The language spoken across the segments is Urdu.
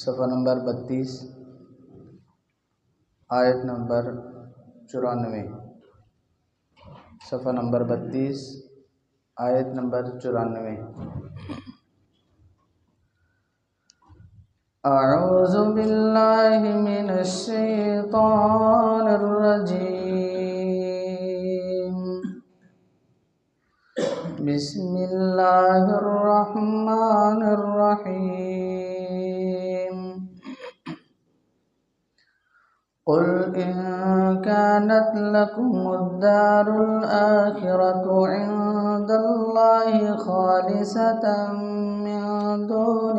صفحہ نمبر 32 آیت نمبر 94، صفحہ نمبر 32 آیت نمبر 94۔ اعوذ باللہ من الشیطان الرجیم، بسم اللہ الرحمن الرحیم۔ قل إن كانت لكم الدار الآخرة عند الله خالصة من دون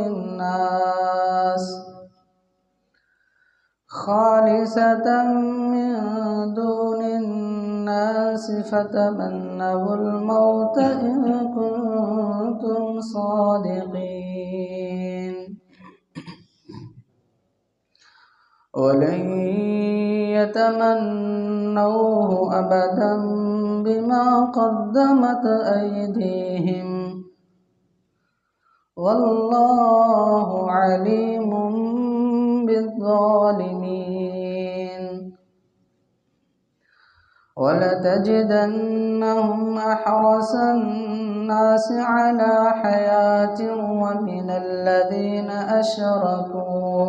الناس فتمنوا الموت إن كنتم صادقين، ولن يتمنوه أبدا بما قدمت أيديهم والله عليم بالظالمين۔ ولتجدنهم أحرص الناس على حياة ومن الذين أشركوا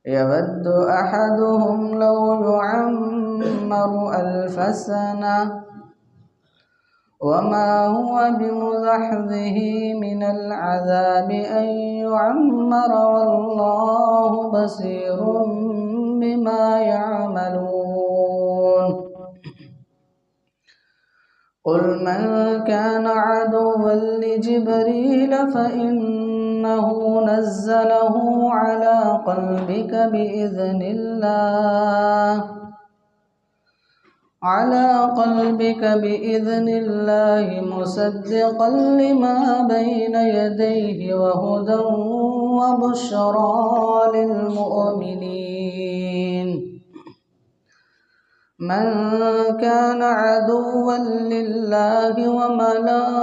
يود أحدهم لو يعمر 1000 سنة وما هو بمزحزحه من العذاب أن يعمر والله بصير بما يعملون۔ قل من كان عدوا لجبريل فإنه نزله على قلبك بإذن الله مصدقا لما بين يديه وهدى وبشرى للمؤمنين۔ من كان عدوا لله وملائكته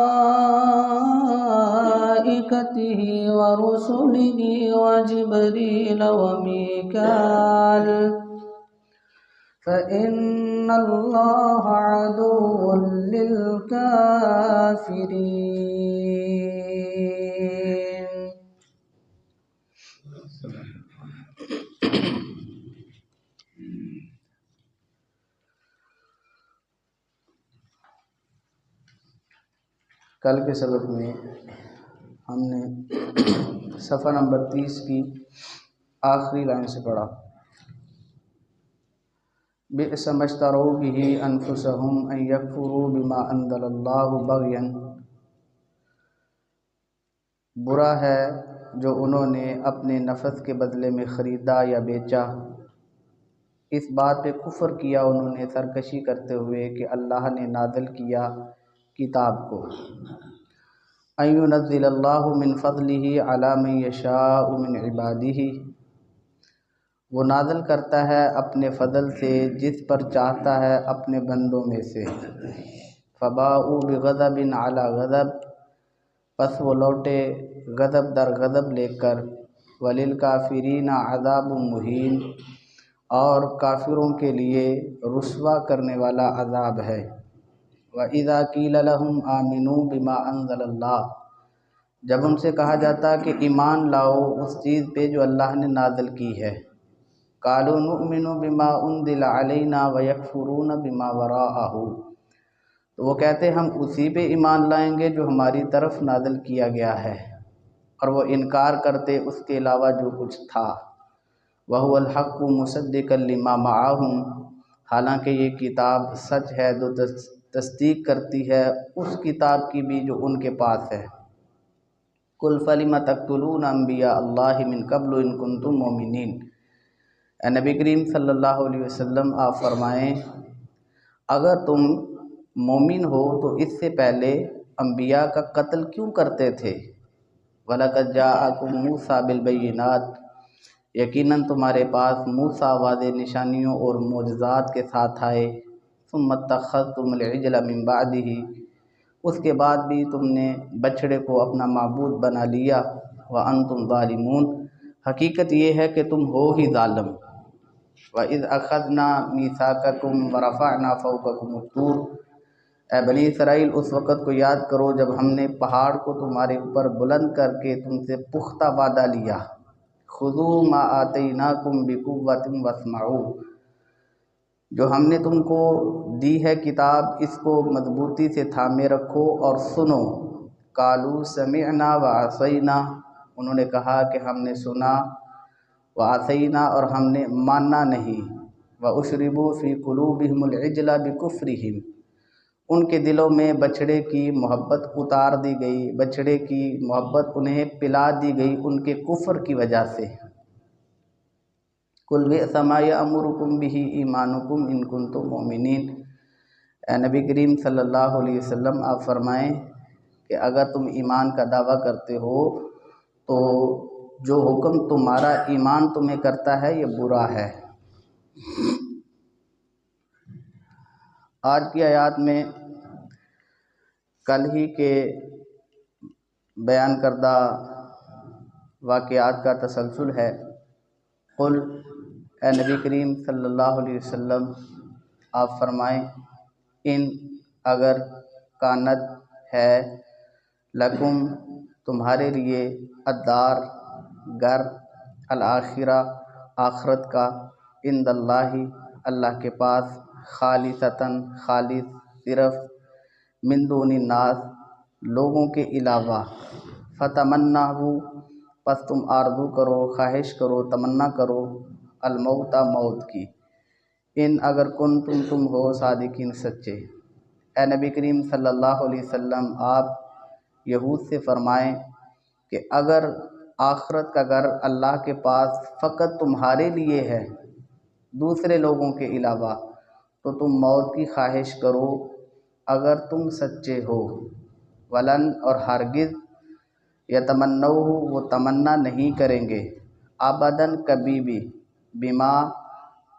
ورسله وجبريل وميكال فإن الله عدو للكافرين۔ کل کے سبق میں ہم نے صفحہ نمبر 30 کی آخری لائن سے پڑھا، بئس ما اشتروا به انفسهم ان يكفروا بما انزل الله بغيا، برا ہے جو انہوں نے اپنے نفس کے بدلے میں خریدا یا بیچا، اس بات پہ کفر کیا انہوں نے سرکشی کرتے ہوئے کہ اللہ نے نازل کیا کتاب کو، ان ينزل اللہ من فضلہ علی من یشاء من عبادہ، وہ نازل کرتا ہے اپنے فضل سے جس پر چاہتا ہے اپنے بندوں میں سے، فباؤوا بغضب علی غضب، پس وہ لوٹے غضب در غضب لے کر، وللکافرین عذاب مہین، اور کافروں کے لیے رسوا کرنے والا عذاب ہے۔ وَإِذَا قِيلَ لَهُمْ آمِنُوا بِمَا أَنزَلَ اللَّهُ، جب ان سے کہا جاتا کہ ایمان لاؤ اس چیز پہ جو اللہ نے نازل کی ہے، قَالُوا نُؤْمِنُ بِمَا أُنزِلَ عَلَيْنَا وَيَكْفُرُونَ بِمَا وَرَاءَهُ، تو وہ کہتے ہم اسی پہ ایمان لائیں گے جو ہماری طرف نازل کیا گیا ہے، اور وہ انکار کرتے اس کے علاوہ جو کچھ تھا۔ وَهُوَ الْحَقُّ مُصَدِّقًا لِمَا مَعَهُمْ، حالانکہ یہ کتاب سچ ہے جو تصدیق کرتی ہے اس کتاب کی بھی جو ان کے پاس ہے۔ قُلْ فَلِمَ تَقْتُلُونَ أَنْبِيَاءَ اللَّهِ مِنْ قَبْلُ إِن كُنتُم مُؤْمِنِينَ، اے نبی کریم صلی اللہ علیہ وسلم آپ فرمائیں اگر تم مومن ہو تو اس سے پہلے انبیاء کا قتل کیوں کرتے تھے؟ وَلَقَدْ جَاءَكُم مُوسَىٰ بِالْبَيِّنَاتِ، یقیناً تمہارے پاس موسیٰ واضح نشانیوں اور معجزات کے ساتھ آئے۔ ثُمَّ اتَّخَذْتُمُ الْعِجْلَ مِن بَعْدِهِ، اس کے بعد بھی تم نے بچڑے کو اپنا معبود بنا لیا۔ وَأَنْتُمْ ظَالِمُونَ، حقیقت یہ ہے کہ تم ہو ہی ظالم۔ وَإِذْ أَخَذْنَا مِيثَاقَكُمْ وَرَفَعْنَا فَوْقَكُمُ الطُّورَ، اے بنی اسرائیل اس وقت کو یاد کرو جب ہم نے پہاڑ کو تمہارے اوپر بلند کر کے تم سے پختہ وعدہ لیا۔ خُذُوا مَا آتَيْنَاكُمْ بِقُوَّةٍ وَاسْمَعُوا، جو ہم نے تم کو دی ہے کتاب اس کو مضبوطی سے تھامے رکھو اور سنو۔ قالوا سمعنا وعصینا، انہوں نے کہا کہ ہم نے سنا، وعصینا اور ہم نے ماننا نہیں۔ واشربوا فی قلوبہم العجل بکفرہم، ان کے دلوں میں بچھڑے کی محبت اتار دی گئی، بچھڑے کی محبت انہیں پلا دی گئی ان کے کفر کی وجہ سے۔ قل بئس ما یأمرکم بہ ایمانکم ان کنتم مؤمنین، اے نبی کریم صلی اللہ علیہ وسلم آپ فرمائیں کہ اگر تم ایمان کا دعویٰ کرتے ہو تو جو حکم تمہارا ایمان تمہیں کرتا ہے یہ برا ہے۔ آج کی آیات میں کل ہی کے بیان کردہ واقعات کا تسلسل ہے۔ قل، اے نبی کریم صلی اللہ علیہ وسلم آپ فرمائیں، ان اگر کانت ہے لکم تمہارے لیے الدار گھر الآخرہ آخرت کا، عند اللہ اللہ کے پاس، خالصتاً خالص صرف، من دون الناس لوگوں کے علاوہ، فتمنوا پس تم آرزو کرو، خواہش کرو، تمنا کرو، الموت موت کی، ان اگر کنتم تم ہو صادقین سچے۔ اے نبی کریم صلی اللہ علیہ وسلم آپ یہود سے فرمائیں کہ اگر آخرت کا گھر اللہ کے پاس فقط تمہارے لیے ہے دوسرے لوگوں کے علاوہ تو تم موت کی خواہش کرو اگر تم سچے ہو۔ ولن اور ہرگز، یتمنوہ وہ تمنا نہیں کریں گے، ابداً کبھی بھی، بما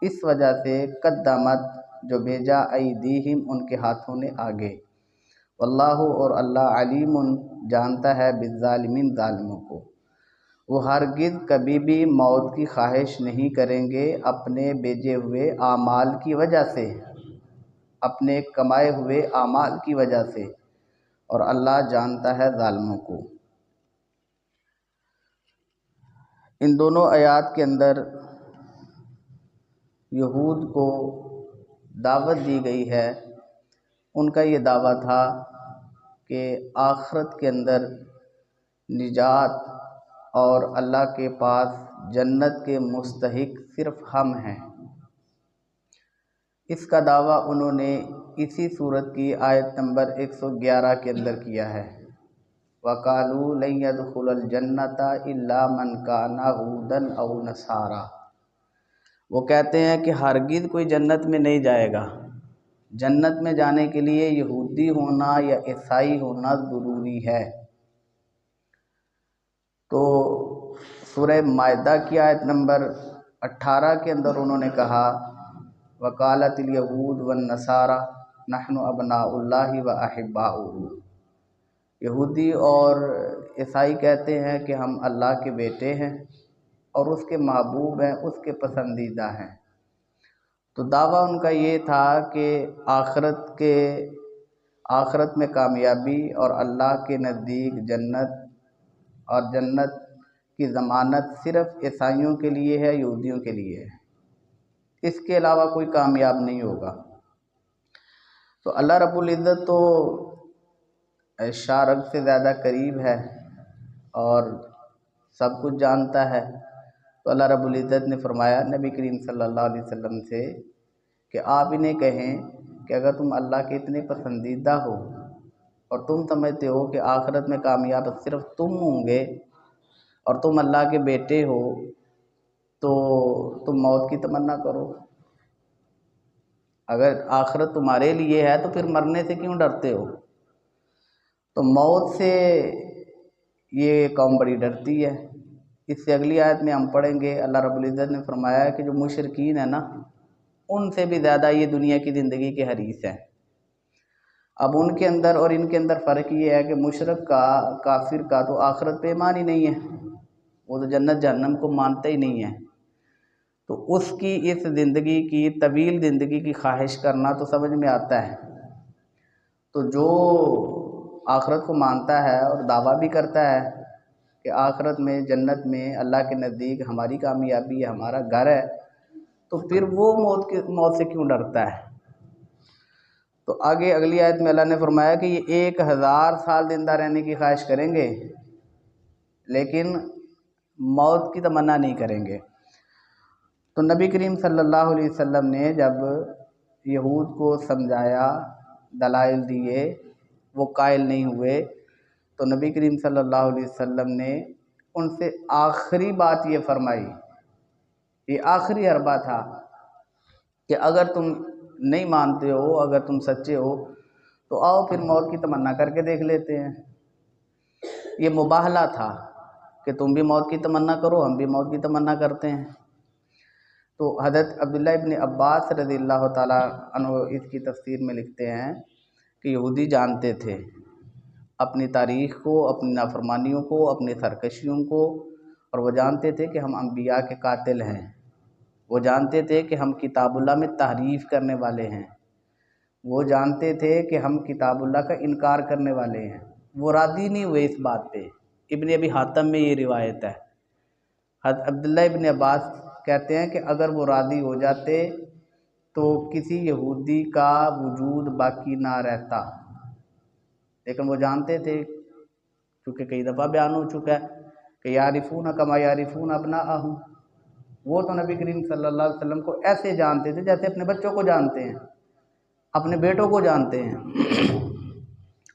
اس وجہ سے، قدمت جو بھیجا، ایدیہم ان کے ہاتھوں نے آگے، واللہ اور اللہ علیم جانتا ہے، بالظالمین ظالموں کو۔ وہ ہرگز کبھی بھی موت کی خواہش نہیں کریں گے اپنے بھیجے ہوئے اعمال کی وجہ سے، اپنے کمائے ہوئے اعمال کی وجہ سے، اور اللہ جانتا ہے ظالموں کو۔ ان دونوں آیات کے اندر یہود کو دعوت دی گئی ہے۔ ان کا یہ دعویٰ تھا کہ آخرت کے اندر نجات اور اللہ کے پاس جنت کے مستحق صرف ہم ہیں۔ اس کا دعویٰ انہوں نے اسی سورت کی آیت نمبر 111 کے اندر کیا ہے۔ وَقَالُوا لَن يَدْخُلَ الْجَنَّةَ إِلَّا مَنْ كَانَ هُودًا أَوْ نَصَارَىٰ، وہ کہتے ہیں کہ ہرگز کوئی جنت میں نہیں جائے گا، جنت میں جانے کے لیے یہودی ہونا یا عیسائی ہونا ضروری ہے۔ تو سورہ مائدہ کی آیت نمبر 18 کے اندر انہوں نے کہا، وَقَالَتِ الْيَهُودُ وَالنَّصَارَىٰ نَحْنُ أَبْنَاءُ اللَّهِ وَأَحِبَّاؤُهُ، یہودی اور عیسائی کہتے ہیں کہ ہم اللہ کے بیٹے ہیں اور اس کے محبوب ہیں، اس کے پسندیدہ ہیں۔ تو دعویٰ ان کا یہ تھا کہ آخرت میں کامیابی اور اللہ کے نزدیک جنت، اور جنت کی ضمانت صرف عیسائیوں کے لیے ہے، یہودیوں کے لیے ہے، اس کے علاوہ کوئی کامیاب نہیں ہوگا۔ تو اللہ رب العزت تو شارق سے زیادہ قریب ہے اور سب کچھ جانتا ہے۔ تو اللہ رب العزت نے فرمایا نبی کریم صلی اللہ علیہ وسلم سے کہ آپ انہیں کہیں کہ اگر تم اللہ کے اتنے پسندیدہ ہو اور تم سمجھتے ہو کہ آخرت میں کامیاب صرف تم ہوں گے اور تم اللہ کے بیٹے ہو، تو تم موت کی تمنا کرو۔ اگر آخرت تمہارے لیے ہے تو پھر مرنے سے کیوں ڈرتے ہو؟ تو موت سے یہ قوم بڑی ڈرتی ہے۔ اس سے اگلی آیت میں ہم پڑھیں گے، اللہ رب العزت نے فرمایا ہے کہ جو مشرکین ہیں نا، ان سے بھی زیادہ یہ دنیا کی زندگی کے حریص ہیں۔ اب ان کے اندر اور ان کے اندر فرق یہ ہے کہ مشرک کا، کافر کا تو آخرت پہ ایمان ہی نہیں ہے، وہ تو جنت جہنم کو مانتا ہی نہیں ہے، تو اس کی اس زندگی کی طویل زندگی کی خواہش کرنا تو سمجھ میں آتا ہے۔ تو جو آخرت کو مانتا ہے اور دعویٰ بھی کرتا ہے کہ آخرت میں جنت میں اللہ کے نزدیک ہماری کامیابی ہے، ہمارا گھر ہے، تو پھر وہ موت سے کیوں ڈرتا ہے؟ تو آگے اگلی آیت میں اللہ نے فرمایا کہ یہ 1000 سال زندہ رہنے کی خواہش کریں گے لیکن موت کی تمنا نہیں کریں گے۔ تو نبی کریم صلی اللہ علیہ وسلم نے جب یہود کو سمجھایا، دلائل دیے، وہ قائل نہیں ہوئے، تو نبی کریم صلی اللہ علیہ وسلم نے ان سے آخری بات یہ فرمائی، یہ آخری عربہ تھا کہ اگر تم نہیں مانتے ہو، اگر تم سچے ہو تو آؤ پھر موت کی تمنا کر کے دیکھ لیتے ہیں۔ یہ مباہلہ تھا کہ تم بھی موت کی تمنا کرو، ہم بھی موت کی تمنا کرتے ہیں۔ تو حضرت عبداللہ ابن عباس رضی اللہ تعالیٰ عنہ اس کی تفسیر میں لکھتے ہیں کہ یہودی جانتے تھے اپنی تاریخ کو، اپنی نافرمانیوں کو، اپنی سرکشیوں کو، اور وہ جانتے تھے کہ ہم انبیاء کے قاتل ہیں، وہ جانتے تھے کہ ہم کتاب اللہ میں تحریف کرنے والے ہیں، وہ جانتے تھے کہ ہم کتاب اللہ کا انکار کرنے والے ہیں۔ وہ راضی نہیں ہوئے اس بات پہ۔ ابن ابی حاتم میں یہ روایت ہے، حضرت عبداللہ ابن عباس کہتے ہیں کہ اگر وہ راضی ہو جاتے تو کسی یہودی کا وجود باقی نہ رہتا، لیکن وہ جانتے تھے، کیونکہ کئی دفعہ بیان ہو چکا ہے کہ یعرفون کما یعرفون ابناءہم، وہ تو نبی کریم صلی اللہ علیہ وسلم کو ایسے جانتے تھے جیسے اپنے بچوں کو جانتے ہیں، اپنے بیٹوں کو جانتے ہیں،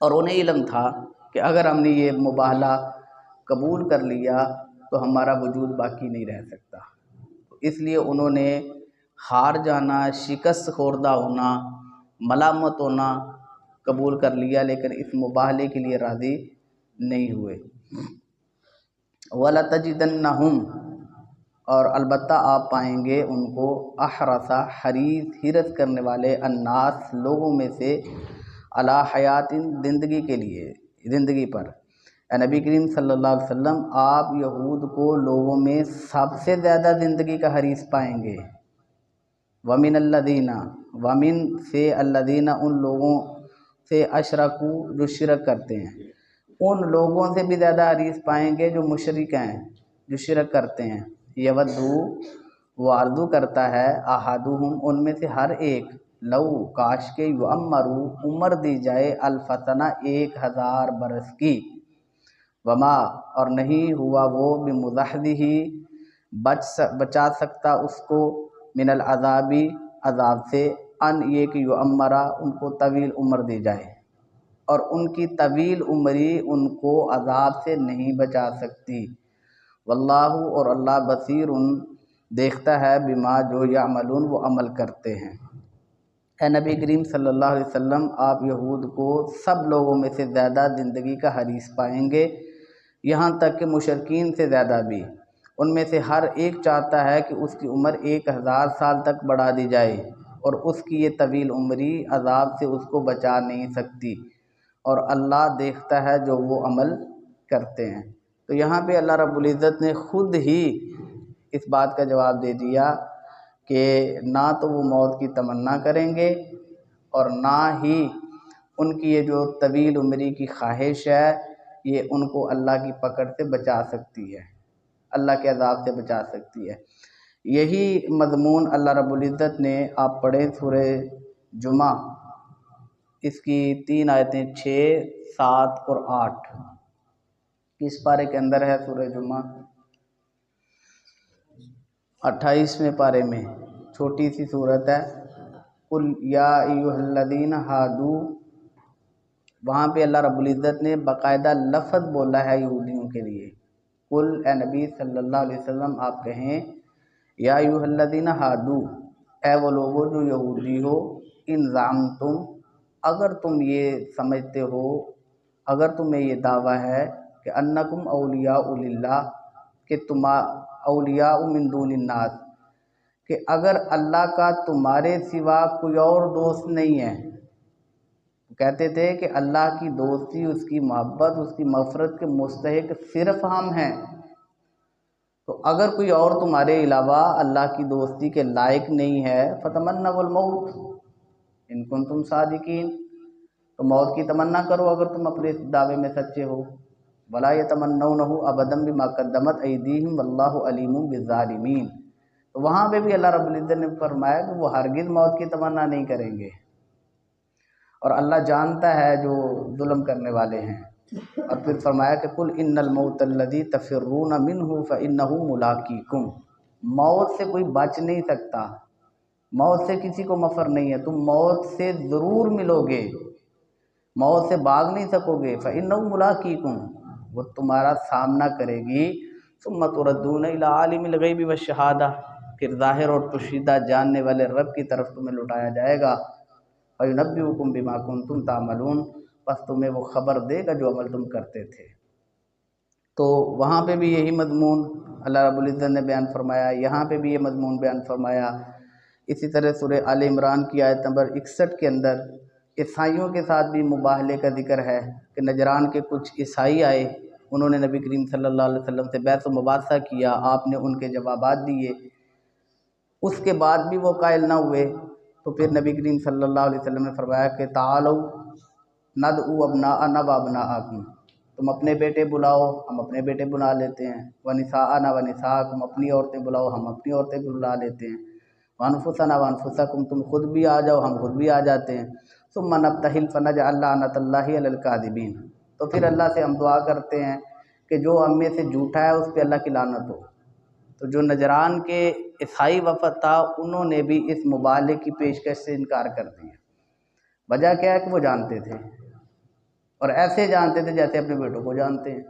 اور انہیں علم تھا کہ اگر ہم نے یہ مباہلہ قبول کر لیا تو ہمارا وجود باقی نہیں رہ سکتا، اس لیے انہوں نے ہار جانا، شکست خوردہ ہونا، ملامت ہونا قبول کر لیا، لیکن اس مباہلے کے لیے راضی نہیں ہوئے۔ وَلَتَجِدَنَّهُمْ، اور البتہ آپ پائیں گے ان کو، احرص، حریص، حرص کرنے والے، الناس، لوگوں میں سے، علی حیات، زندگی کے لیے، زندگی پر۔ اے نبی کریم صلی اللہ علیہ وسلم، آپ یہود کو لوگوں میں سب سے زیادہ زندگی کا حریص پائیں گے۔ وَمِنَ الَّذِينَ، وَمِن سے، الَّذِينَ، ان لوگوں سے، اشرکوا، جو شرک کرتے ہیں، ان لوگوں سے بھی زیادہ حریص پائیں گے جو مشرک ہیں، جو شرک کرتے ہیں۔ یودو، وہ آرزو کرتا ہے، احدہم، ان میں سے ہر ایک، لو، کاش کے، یعمرو، عمر دی جائے، الف سنہ، 1000 برس کی، وما، اور نہیں ہوا وہ، بمزحزحہ، بچا سکتا اس کو، من العذاب، عذاب سے، ان یہ کہ یعمرہ، ان کو طویل عمر دی جائے، اور ان کی طویل عمری ان کو عذاب سے نہیں بچا سکتی۔ واللہ، اور اللہ، بصیر، دیکھتا ہے، بما، جو یعملون، وہ عمل کرتے ہیں۔ اے نبی کریم صلی اللہ علیہ وسلم، آپ یہود کو سب لوگوں میں سے زیادہ زندگی کا حریص پائیں گے، یہاں تک کہ مشرکین سے زیادہ بھی۔ ان میں سے ہر ایک چاہتا ہے کہ اس کی عمر 1000 سال تک بڑھا دی جائے، اور اس کی یہ طویل عمری عذاب سے اس کو بچا نہیں سکتی، اور اللہ دیکھتا ہے جو وہ عمل کرتے ہیں۔ تو یہاں پہ اللہ رب العزت نے خود ہی اس بات کا جواب دے دیا کہ نہ تو وہ موت کی تمنا کریں گے، اور نہ ہی ان کی یہ جو طویل عمری کی خواہش ہے یہ ان کو اللہ کی پکڑ سے بچا سکتی ہے، اللہ کے عذاب سے بچا سکتی ہے۔ یہی مضمون اللہ رب العزت نے، آپ پڑھیں سورہ جمعہ، اس کی 3 آیتیں 6، 7 اور 8، کس پارے کے اندر ہے سورہ جمعہ؟ 28ویں پارے میں، چھوٹی سی صورت ہے، قل یا ایھا الذین ھادوا، وہاں پہ اللہ رب العزت نے باقاعدہ لفظ بولا ہے یہودیوں کے لیے، قل، اے نبی صلی اللہ علیہ وسلم آپ کہیں، یا ایھا الذین ھادوا، اے وہ لوگو جو یہودی ہو، ان زعمتم، اگر تم یہ سمجھتے ہو، اگر تمہیں یہ دعویٰ ہے کہ انکم اولیاء للہ، کہ تم اولیاء من دون الناس، کہ اگر اللہ کا تمہارے سوا کوئی اور دوست نہیں ہے، کہتے تھے کہ اللہ کی دوستی، اس کی محبت، اس کی مغفرت کے مستحق صرف ہم ہیں، تو اگر کوئی اور تمہارے علاوہ اللہ کی دوستی کے لائق نہیں ہے فتمنوا الموت ان کنتم صادقین، تو موت کی تمنا کرو اگر تم اپنے اس دعوے میں سچے ہو۔ ولا یتمنونہ ابدا بما قدمت ایدیہم واللہ علیم بالظالمین، تو وہاں پہ بھی اللہ رب العزت نے فرمایا کہ وہ ہرگز موت کی تمنا نہیں کریں گے، اور اللہ جانتا ہے جو ظلم کرنے والے ہیں۔ اور پھر فرمایا کہ قل ان الموت الذی تفرون منہ فانہ ملاقیکم، موت سے کوئی بچ نہیں سکتا، موت سے کسی کو مفر نہیں ہے، تم موت سے ضرور ملو گے، موت سے بھاگ نہیں سکو گے۔ فانہ ملاقیکم، وہ تمہارا سامنا کرے گی۔ ثم تردون الی عالم الغیب والشہادہ، پھر ظاہر اور پوشیدہ جاننے والے رب کی طرف تمہیں لوٹایا جائے گا۔ فینبئکم بما کنتم تعملون، پس تمہیں وہ خبر دے گا جو عمل تم کرتے تھے۔ تو وہاں پہ بھی یہی مضمون اللہ رب العزت نے بیان فرمایا، یہاں پہ بھی یہ مضمون بیان فرمایا۔ اسی طرح سورہ آل عمران کی آیت نمبر 61 کے اندر عیسائیوں کے ساتھ بھی مباہلے کا ذکر ہے کہ نجران کے کچھ عیسائی آئے، انہوں نے نبی کریم صلی اللہ علیہ وسلم سے بحث و مباحثہ کیا، آپ نے ان کے جوابات دیے، اس کے بعد بھی وہ قائل نہ ہوئے، تو پھر نبی کریم صلی اللہ علیہ وسلم نے فرمایا کہ تعالوا ندعو ابناءنا وابناءکم، تم اپنے بیٹے بلاؤ ہم اپنے بیٹے بلا لیتے ہیں، ونساءنا ونساءکم، اپنی عورتیں بلاؤ ہم اپنی عورتیں بلا لیتے ہیں، وانفسنا وانفسکم، تم خود بھی آ جاؤ ہم خود بھی آ جاتے ہیں، ثم نبتہل فنجعل لعنۃ اللہ علی الکاذبین، تو پھر اللہ سے ہم دعا کرتے ہیں کہ جو ہم میں سے جھوٹا ہے اس پہ اللہ کی لعنت ہو۔ تو جو نجران کے عیسائی وفد تھا انہوں نے بھی اس مبالغے کی پیشکش سے انکار کر دیا۔ وجہ کیا ہے کہ وہ جانتے تھے، اور ایسے جانتے تھے جیسے اپنے بیٹوں کو جانتے ہیں،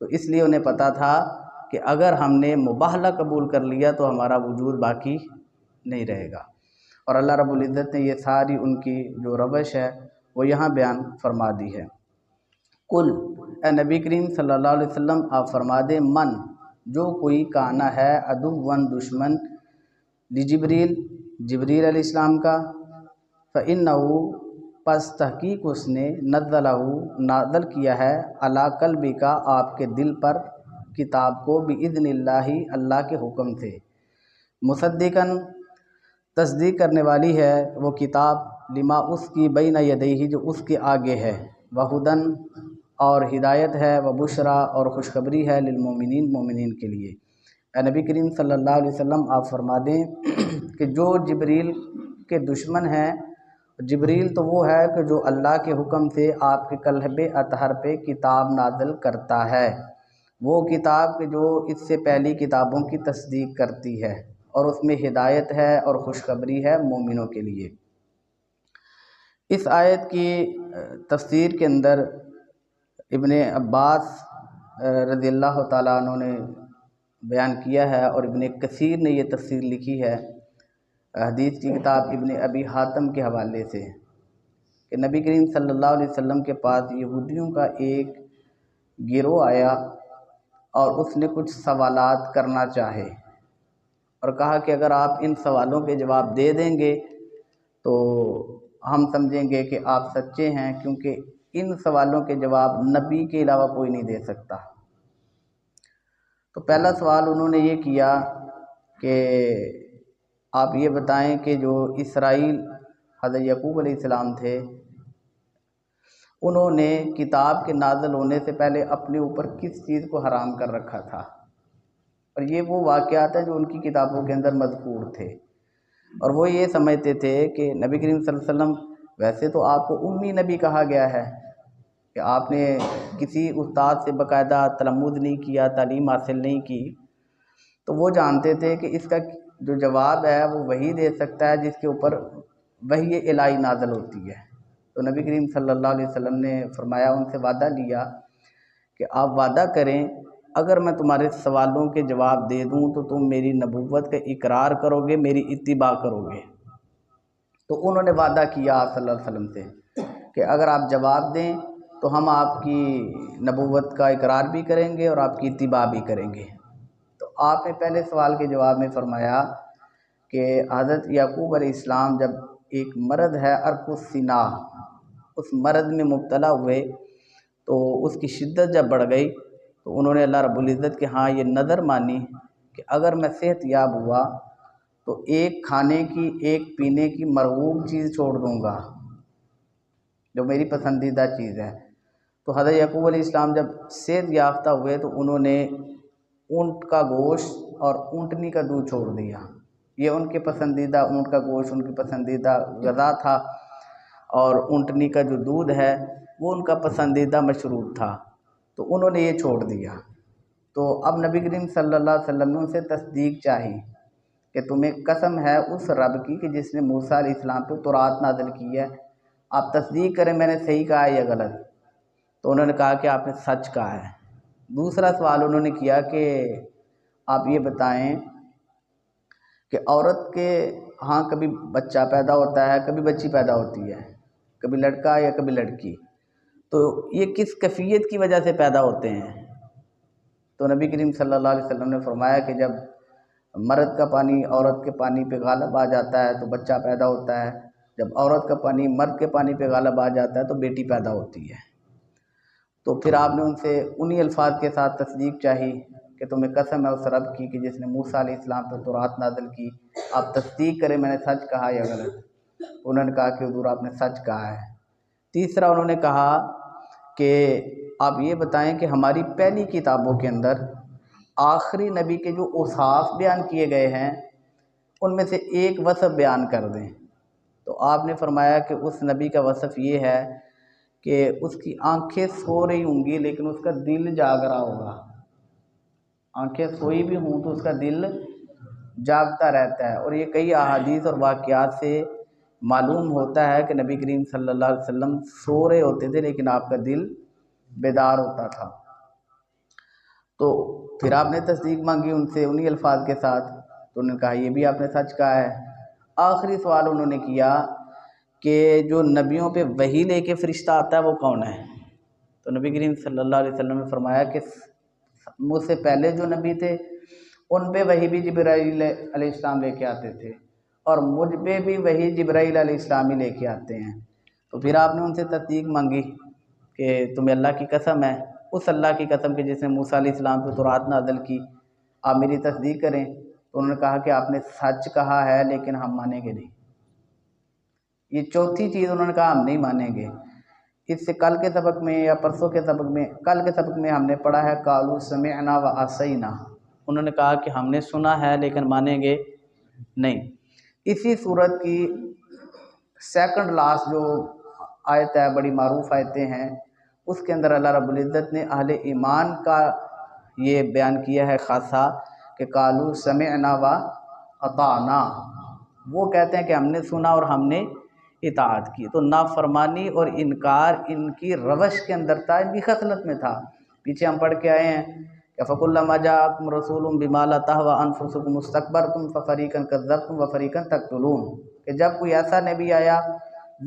تو اس لیے انہیں پتہ تھا کہ اگر ہم نے مباہلہ قبول کر لیا تو ہمارا وجود باقی نہیں رہے گا، اور اللہ رب العزت نے یہ ساری ان کی جو روش ہے وہ یہاں بیان فرما دی ہے۔ قل، اے نبی کریم صلی اللہ علیہ وسلم آپ فرما دیں، من، جو کوئی کانا ہے عدوً دشمن، لجبریل، جبریل علیہ السلام کا، فإنہ، پس تحقیق اس نے، نزلہ، نازل کیا ہے، علی قلبک، آپ کے دل پر، کتاب کو، بإذن اللہ، اللہ کے حکم سے، مصدقاً، تصدیق کرنے والی ہے وہ کتاب، لما، اس کی، بین یدیہ، جو اس کے آگے ہے، وہدن، اور ہدایت ہے، وبشریٰ، اور خوشخبری ہے، للمومنین، مومنین کے لیے۔ اے نبی کریم صلی اللہ علیہ وسلم آپ فرما دیں کہ جو جبریل کے دشمن ہیں، جبریل تو وہ ہے کہ جو اللہ کے حکم سے آپ کے قلب اطہر پہ کتاب نازل کرتا ہے، وہ کتاب کہ جو اس سے پہلی کتابوں کی تصدیق کرتی ہے، اور اس میں ہدایت ہے اور خوشخبری ہے مومنوں کے لیے۔ اس آیت کی تفسیر کے اندر ابن عباس رضی اللہ تعالیٰ عنہ نے بیان کیا ہے، اور ابن کثیر نے یہ تفسیر لکھی ہے حدیث کی کتاب ابن ابی حاتم کے حوالے سے، کہ نبی کریم صلی اللہ علیہ وسلم کے پاس یہودیوں کا ایک گروہ آیا اور اس نے کچھ سوالات کرنا چاہے، اور کہا کہ اگر آپ ان سوالوں کے جواب دے دیں گے تو ہم سمجھیں گے کہ آپ سچے ہیں، کیونکہ ان سوالوں کے جواب نبی کے علاوہ کوئی نہیں دے سکتا۔ تو پہلا سوال انہوں نے یہ کیا کہ آپ یہ بتائیں کہ جو اسرائیل حضرت یعقوب علیہ السلام تھے، انہوں نے کتاب کے نازل ہونے سے پہلے اپنے اوپر کس چیز کو حرام کر رکھا تھا، اور یہ وہ واقعات ہیں جو ان کی کتابوں کے اندر مذکور تھے، اور وہ یہ سمجھتے تھے کہ نبی کریم صلی اللہ علیہ وسلم، ویسے تو آپ کو امی نبی کہا گیا ہے کہ آپ نے کسی استاد سے باقاعدہ تلمذ نہیں کیا، تعلیم حاصل نہیں کی، تو وہ جانتے تھے کہ اس کا جو جواب ہے وہ وہی دے سکتا ہے جس کے اوپر وحی الہی نازل ہوتی ہے۔ تو نبی کریم صلی اللہ علیہ وسلم نے فرمایا، ان سے وعدہ لیا کہ آپ وعدہ کریں اگر میں تمہارے سوالوں کے جواب دے دوں تو تم میری نبوت کا اقرار کرو گے، میری اتباع کرو گے۔ تو انہوں نے وعدہ کیا آپ صلی اللہ علیہ وسلم سے کہ اگر آپ جواب دیں تو ہم آپ کی نبوت کا اقرار بھی کریں گے اور آپ کی اتباع بھی کریں گے۔ تو آپ نے پہلے سوال کے جواب میں فرمایا کہ حضرت یعقوب علیہ السلام جب ایک مرض ہے عرق السنا، اس مرض میں مبتلا ہوئے تو اس کی شدت جب بڑھ گئی تو انہوں نے اللہ رب العزت کے ہاں یہ نظر مانی کہ اگر میں صحت یاب ہوا تو ایک کھانے کی ایک پینے کی مرغوب چیز چھوڑ دوں گا جو میری پسندیدہ چیز ہے۔ تو حضرت یعقوب علیہ السلام جب صحت یافتہ ہوئے تو انہوں نے اونٹ کا گوشت اور اونٹنی کا دودھ چھوڑ دیا۔ یہ ان کے پسندیدہ اونٹ کا گوشت ان کی پسندیدہ غذا تھا، اور اونٹنی کا جو دودھ ہے وہ ان کا پسندیدہ مشروب تھا، تو انہوں نے یہ چھوڑ دیا۔ تو اب نبی کریم صلی اللہ علیہ وسلم نے ان سے تصدیق چاہی کہ تمہیں قسم ہے اس رب کی کہ جس نے موسیٰ علیہ السلام پہ تورات نازل کی ہے، آپ تصدیق کریں میں نے صحیح کہا ہے یا غلط۔ تو انہوں نے کہا کہ آپ نے سچ کہا ہے۔ دوسرا سوال انہوں نے کیا کہ آپ یہ بتائیں کہ عورت کے ہاں کبھی بچہ پیدا ہوتا ہے، کبھی بچی پیدا ہوتی ہے، کبھی لڑکا یا کبھی لڑکی، تو یہ کس کیفیت کی وجہ سے پیدا ہوتے ہیں؟ تو نبی کریم صلی اللہ علیہ وسلم نے فرمایا کہ جب مرد کا پانی عورت کے پانی پہ غالب آ جاتا ہے تو بچہ پیدا ہوتا ہے، جب عورت کا پانی مرد کے پانی پہ غالب آ جاتا ہے تو بیٹی پیدا ہوتی ہے۔ تو پھر آپ نے ان سے انہی الفاظ کے ساتھ تصدیق چاہی کہ تمہیں قسم ہے اس رب کی کہ جس نے موسیٰ علیہ السلام پر تورات نازل کی، آپ تصدیق کریں میں نے سچ کہا یا غلط۔ انہوں نے کہا کہ حضور آپ نے سچ کہا ہے۔ تیسرا انہوں نے کہا کہ آپ یہ بتائیں کہ ہماری پہلی کتابوں کے اندر آخری نبی کے جو اوصاف بیان کیے گئے ہیں ان میں سے ایک وصف بیان کر دیں۔ تو آپ نے فرمایا کہ اس نبی کا وصف یہ ہے کہ اس کی آنکھیں سو رہی ہوں گی لیکن اس کا دل جاگ رہا ہوگا۔ آنکھیں سوئی بھی ہوں تو اس کا دل جاگتا رہتا ہے، اور یہ کئی احادیث اور واقعات سے معلوم ہوتا ہے کہ نبی کریم صلی اللہ علیہ وسلم سو رہے ہوتے تھے لیکن آپ کا دل بیدار ہوتا تھا۔ تو پھر آپ نے تصدیق مانگی ان سے انہی الفاظ کے ساتھ، تو انہوں نے کہا یہ بھی آپ نے سچ کہا ہے۔ آخری سوال انہوں نے کیا کہ جو نبیوں پہ وحی لے کے فرشتہ آتا ہے وہ کون ہے؟ تو نبی کریم صلی اللہ علیہ وسلم نے فرمایا کہ مجھ سے پہلے جو نبی تھے ان پہ وحی بھی جبرائیل علیہ السلام لے کے آتے تھے، اور مجھ پہ بھی وحی جبرائیل علیہ السلام ہی لے کے آتے ہیں۔ تو پھر آپ نے ان سے تصدیق مانگی کہ تمہیں اللہ کی قسم ہے، اس اللہ کی قسم کہ جس نے موسیٰ علیہ السلام پہ تورات نازل کی، آپ میری تصدیق کریں۔ تو انہوں نے کہا کہ آپ نے سچ کہا ہے لیکن ہم مانیں گے نہیں۔ یہ چوتھی چیز انہوں نے کہا ہم نہیں مانیں گے۔ اس سے کل کے سبق میں یا پرسوں کے سبق میں، کل کے سبق میں ہم نے پڑھا ہے قالوا سمعنا وعصینا، انہوں نے کہا کہ ہم نے سنا ہے لیکن مانیں گے نہیں۔ اسی صورت کی سیکنڈ لاسٹ جو آیت ہے، بڑی معروف آیتیں ہیں، اس کے اندر اللہ رب العزت نے اہل ایمان کا یہ بیان کیا ہے خاصہ کہ قالوا سمعنا واطعنا، وہ کہتے ہیں کہ ہم نے سنا اور ہم نے اطاعت کی۔ تو نافرمانی اور انکار ان کی روش کے اندر تھا، ان کی خصلت میں تھا۔ پیچھے ہم پڑھ کے آئے ہیں کہ فَكُلَّمَا جَاءَكُمْ رَسُولٌ بِمَا لَا تَهْوَىٰ أَنفُسُكُمُ اسْتَكْبَرْتُمْ فَفَرِيقًا كَذَّبْتُمْ وَفَرِيقًا تَقْتُلُونَ، کہ جب کوئی ایسا نبی آیا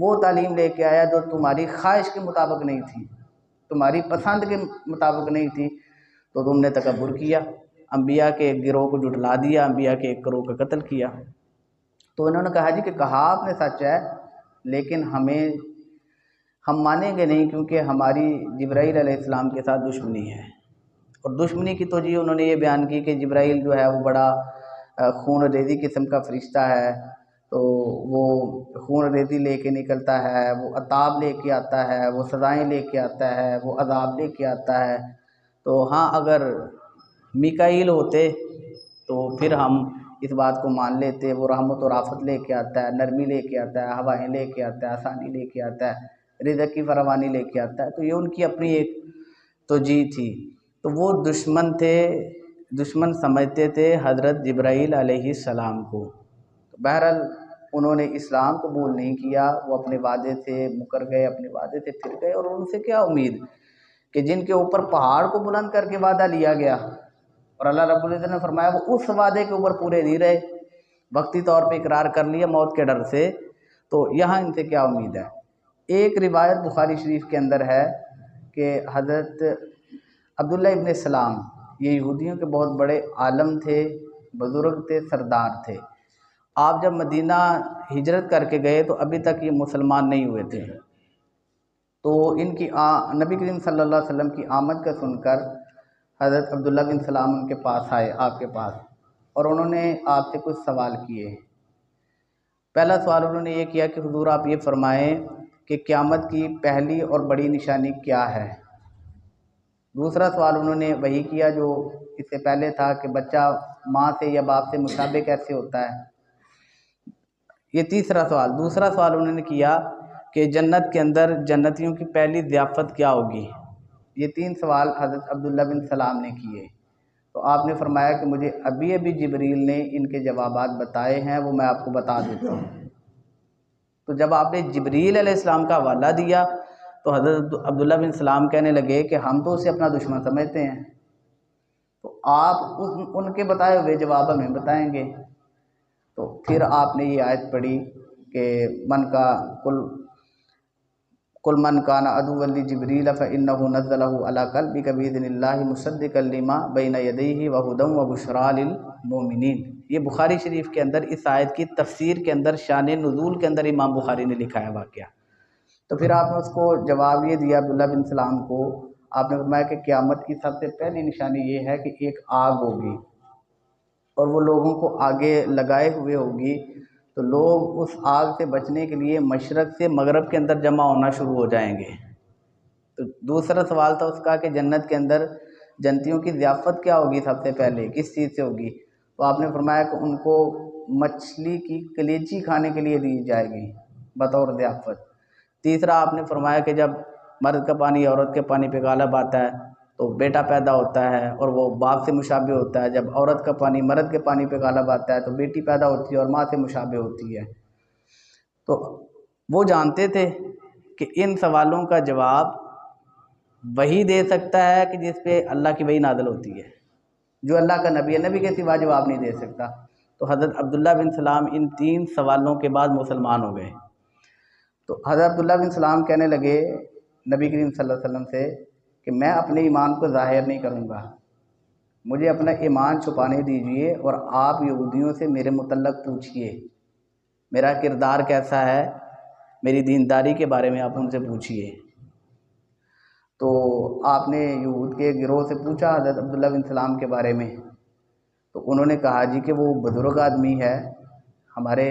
وہ تعلیم لے کے آیا جو تمہاری خواہش کے مطابق نہیں تھی، تمہاری پسند کے مطابق نہیں تھی، تو تم نے تکبر کیا، انبیاء کے ایک گروہ کو جھٹلا دیا، انبیاء کے ایک گروہ کا قتل کیا۔ تو انہوں نے کہا جی کہ کہا آپ نے سچ ہے لیکن ہم مانیں گے نہیں، کیونکہ ہماری جبرائیل علیہ السلام کے ساتھ دشمنی ہے۔ اور دشمنی کی توجہ انہوں نے یہ بیان کی کہ جبرائیل جو ہے وہ بڑا خون ریزی قسم کا فرشتہ ہے، تو وہ خون ریزی لے کے نکلتا ہے، وہ عذاب لے کے آتا ہے، وہ سزائیں لے کے آتا ہے، وہ عذاب لے کے آتا ہے۔ تو ہاں اگر میکائیل ہوتے تو پھر ہم اس بات کو مان لیتے، وہ رحمت و رافت لے کے آتا ہے، نرمی لے کے آتا ہے، ہوائیں لے کے آتا ہے، آسانی لے کے آتا ہے، رزق کی فراوانی لے کے آتا ہے۔ تو یہ ان کی اپنی ایک توجیہ تھی۔ تو وہ دشمن تھے، دشمن سمجھتے تھے حضرت جبرائیل علیہ السلام کو۔ بہرحال انہوں نے اسلام قبول نہیں کیا، وہ اپنے وعدے سے مکر گئے، اپنے وعدے سے پھر گئے، اور ان سے کیا امید کہ جن کے اوپر پہاڑ کو بلند کر کے وعدہ لیا گیا اور اللہ رب العزت نے فرمایا وہ اس وعدے کے اوپر پورے نہیں رہے، وقتی طور پہ اقرار کر لیا موت کے ڈر سے، تو یہاں ان سے کیا امید ہے۔ ایک روایت بخاری شریف کے اندر ہے کہ حضرت عبداللہ ابن سلام، یہ یہودیوں کے بہت بڑے عالم تھے، بزرگ تھے، سردار تھے۔ آپ جب مدینہ ہجرت کر کے گئے تو ابھی تک یہ مسلمان نہیں ہوئے تھے، تو ان کی نبی کریم صلی اللہ علیہ وسلم کی آمد کا سن کر حضرت عبداللہ بن سلام ان کے پاس آئے آپ کے پاس، اور انہوں نے آپ سے کچھ سوال کیے۔ پہلا سوال انہوں نے یہ کیا کہ حضور آپ یہ فرمائیں کہ قیامت کی پہلی اور بڑی نشانی کیا ہے۔ دوسرا سوال انہوں نے وہی کیا جو اس سے پہلے تھا کہ بچہ ماں سے یا باپ سے مشابہ کیسے ہوتا ہے۔ یہ تیسرا سوال۔ دوسرا سوال انہوں نے کیا کہ جنت کے اندر جنتیوں کی پہلی ضیافت کیا ہوگی۔ یہ تین سوال حضرت عبداللہ بن سلام نے کیے، تو آپ نے فرمایا کہ مجھے ابھی ابھی جبریل نے ان کے جوابات بتائے ہیں، وہ میں آپ کو بتا دیتا ہوں۔ تو جب آپ نے جبریل علیہ السلام کا حوالہ دیا تو حضرت عبداللہ بن سلام کہنے لگے کہ ہم تو اسے اپنا دشمن سمجھتے ہیں، تو آپ ان کے بتائے ہوئے جواب ہمیں بتائیں گے۔ تو پھر آپ نے یہ آیت پڑھی کہ قل من کان عدوا لجبریل فإنہ نزلہ علی قلبک بإذن اللہ مصدقا لما بین یدیہ وہدی وبشریٰ للمؤمنین۔ یہ بخاری شریف کے اندر اس آیت کی تفسیر کے اندر شان نزول کے اندر امام بخاری نے لکھا ہے واقعہ۔ تو پھر آپ نے اس کو جواب یہ دیا عبداللہ بن سلام کو، آپ نے فرمایا کہ قیامت کی سب سے پہلی نشانی یہ ہے کہ ایک آگ ہوگی اور وہ لوگوں کو آگے لگائے ہوئے ہوگی، تو لوگ اس آگ سے بچنے کے لیے مشرق سے مغرب کے اندر جمع ہونا شروع ہو جائیں گے۔ تو دوسرا سوال تھا اس کا کہ جنت کے اندر جنتیوں کی ضیافت کیا ہوگی، سب سے پہلے کس چیز سے ہوگی، تو آپ نے فرمایا کہ ان کو مچھلی کی کلیجی کھانے کے لیے دی جائے گی بطور ضیافت۔ تیسرا آپ نے فرمایا کہ جب مرد کا پانی عورت کے پانی پہ غالب آتا ہے تو بیٹا پیدا ہوتا ہے اور وہ باپ سے مشابہ ہوتا ہے، جب عورت کا پانی مرد کے پانی پہ غالب آتا ہے تو بیٹی پیدا ہوتی ہے اور ماں سے مشابہ ہوتی ہے۔ تو وہ جانتے تھے کہ ان سوالوں کا جواب وہی دے سکتا ہے کہ جس پہ اللہ کی وحی نازل ہوتی ہے، جو اللہ کا نبی ہے، نبی کے سوا جواب نہیں دے سکتا۔ تو حضرت عبداللہ بن سلام ان تین سوالوں کے بعد مسلمان ہو گئے۔ تو حضرت عبداللہ بن سلام کہنے لگے نبی کریم صلی اللہ علیہ وسلم سے کہ میں اپنے ایمان کو ظاہر نہیں کروں گا، مجھے اپنا ایمان چھپانے دیجئے، اور آپ یہودیوں سے میرے متعلق پوچھئے، میرا کردار کیسا ہے، میری دینداری کے بارے میں آپ ان سے پوچھئے۔ تو آپ نے یہود کے گروہ سے پوچھا حضرت عبداللہ بن سلام کے بارے میں، تو انہوں نے کہا جی کہ وہ بزرگ آدمی ہے، ہمارے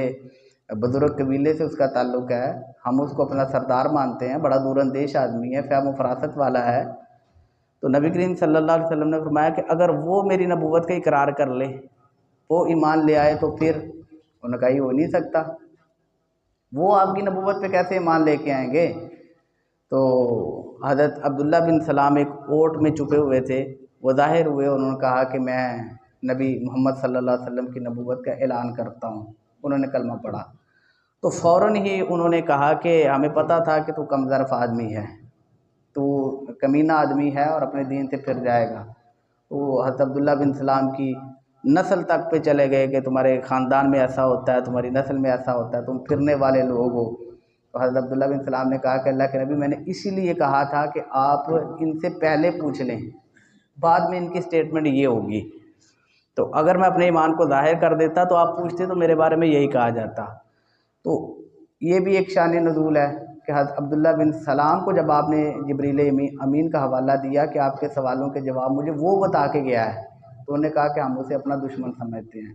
بزرگ قبیلے سے اس کا تعلق ہے، ہم اس کو اپنا سردار مانتے ہیں، بڑا دور اندیش آدمی ہے، فہم و فراست والا ہے۔ تو نبی کریم صلی اللہ علیہ وسلم نے فرمایا کہ اگر وہ میری نبوت کا اقرار کر لے، وہ ایمان لے آئے، تو پھر انہوں نے کہا یہ ہو نہیں سکتا، وہ آپ کی نبوت پہ کیسے ایمان لے کے آئیں گے۔ تو حضرت عبداللہ بن سلام ایک اوٹ میں چھپے ہوئے تھے، وہ ظاہر ہوئے، انہوں نے کہا کہ میں نبی محمد صلی اللہ علیہ وسلم کی نبوت کا اعلان کرتا ہوں۔ انہوں نے کلمہ پڑھا تو فوراً ہی انہوں نے کہا کہ ہمیں پتہ تھا کہ تو کم ظرف آدمی ہے، تو کمینہ آدمی ہے اور اپنے دین سے پھر جائے گا۔ تو حضرت عبداللہ بن سلام کی نسل تک پہ چلے گئے کہ تمہارے خاندان میں ایسا ہوتا ہے، تمہاری نسل میں ایسا ہوتا ہے، تم پھرنے والے لوگ ہو۔ تو حضرت عبداللہ بن سلام نے کہا کہ اللہ کے نبی میں نے اسی لیے کہا تھا کہ آپ ان سے پہلے پوچھ لیں، بعد میں ان کی سٹیٹمنٹ یہ ہوگی، تو اگر میں اپنے ایمان کو ظاہر کر دیتا تو آپ پوچھتے تو میرے بارے میں یہی کہا جاتا۔ تو یہ بھی ایک شان نزول ہے کہ حضرت عبداللہ بن سلام کو جب آپ نے جبریل امین کا حوالہ دیا کہ آپ کے سوالوں کے جواب مجھے وہ بتا کے گیا ہے، تو انہوں نے کہا کہ ہم اسے اپنا دشمن سمجھتے ہیں۔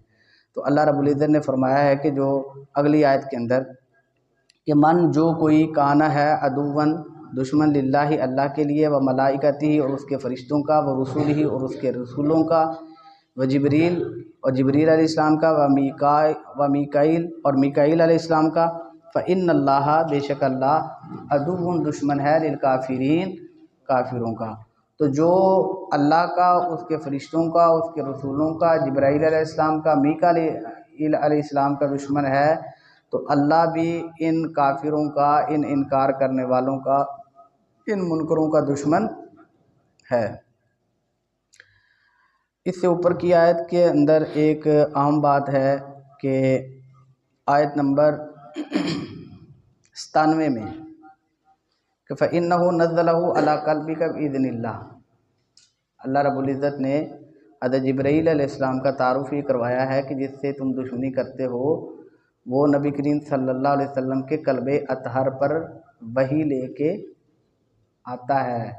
تو اللہ رب العزت نے فرمایا ہے کہ جو اگلی آیت کے اندر کہ من جو کوئی کانا ہے عدوًا دشمن للہ اللہ کے لیے، و ملائکتہ اور اس کے فرشتوں کا، و رسولہ اور اس کے رسولوں کا، و جبریل اور جبریل علیہ السلام کا، و میکائیل اور میکائیل علیہ السلام کا، فإن اللہ بے شک اللہ عدو دشمن ہے للکافرین کافروں کا۔ تو جو اللہ کا، اس کے فرشتوں کا، اس کے رسولوں کا، جبرائیل علیہ السلام کا، میکائیل علیہ السلام کا دشمن ہے، تو اللہ بھی ان کافروں کا، ان انکار کرنے والوں کا، ان منکروں کا دشمن ہے۔ اس سے اوپر کی آیت کے اندر ایک اہم بات ہے کہ آیت نمبر 97 میں کہ فَإِنَّهُ نَزَّلَهُ عَلَىٰ قَلْبِكَ بِإِذْنِ اللَّهِ، اللہ رب العزت نے حضرت جبرائیل علیہ السلام کا تعارف یہ کروایا ہے کہ جس سے تم دشمنی کرتے ہو، وہ نبی کریم صلی اللہ علیہ وسلم کے قلب اطہر پر وحی لے کے آتا ہے،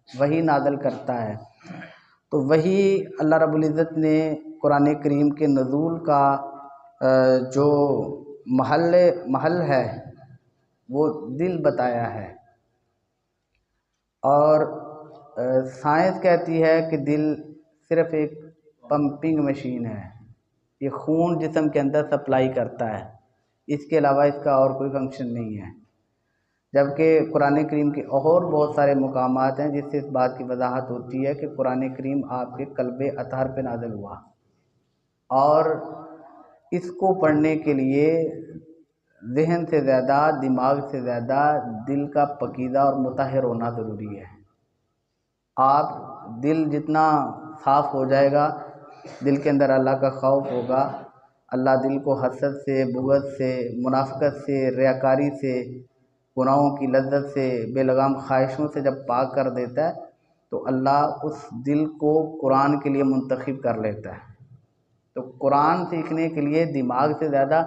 وحی نازل کرتا ہے۔ تو وہی اللہ رب العزت نے قرآن کریم کے نزول کا جو محل ہے وہ دل بتایا ہے، اور سائنس کہتی ہے کہ دل صرف ایک پمپنگ مشین ہے، یہ خون جسم کے اندر سپلائی کرتا ہے، اس کے علاوہ اس کا اور کوئی فنکشن نہیں ہے۔ جبکہ قرآن کریم کے اور بہت سارے مقامات ہیں جس سے اس بات کی وضاحت ہوتی ہے کہ قرآن کریم آپ کے قلب اطہر پہ نازل ہوا، اور اس کو پڑھنے کے لیے ذہن سے زیادہ، دماغ سے زیادہ دل کا پاکیزہ اور مطہر ہونا ضروری ہے۔ آپ دل جتنا صاف ہو جائے گا، دل کے اندر اللہ کا خوف ہوگا، اللہ دل کو حسد سے، بغض سے، منافقت سے، ریاکاری سے، گناہوں کی لذت سے، بے لگام خواہشوں سے جب پاک کر دیتا ہے تو اللہ اس دل کو قرآن کے لیے منتخب کر لیتا ہے۔ تو قرآن سیکھنے کے لیے دماغ سے زیادہ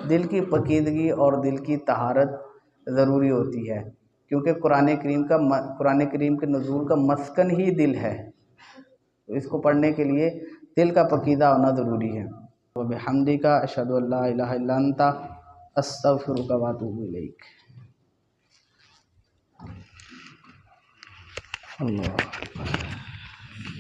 دل کی پاکیزگی اور دل کی طہارت ضروری ہوتی ہے، کیونکہ قرآن کریم کے نزول کا مسکن ہی دل ہے، تو اس کو پڑھنے کے لیے دل کا پاکیزہ ہونا ضروری ہے۔ وبحمدک اشہد ان لا الہ الا انت استغفرک واتوب الیک۔ اللہ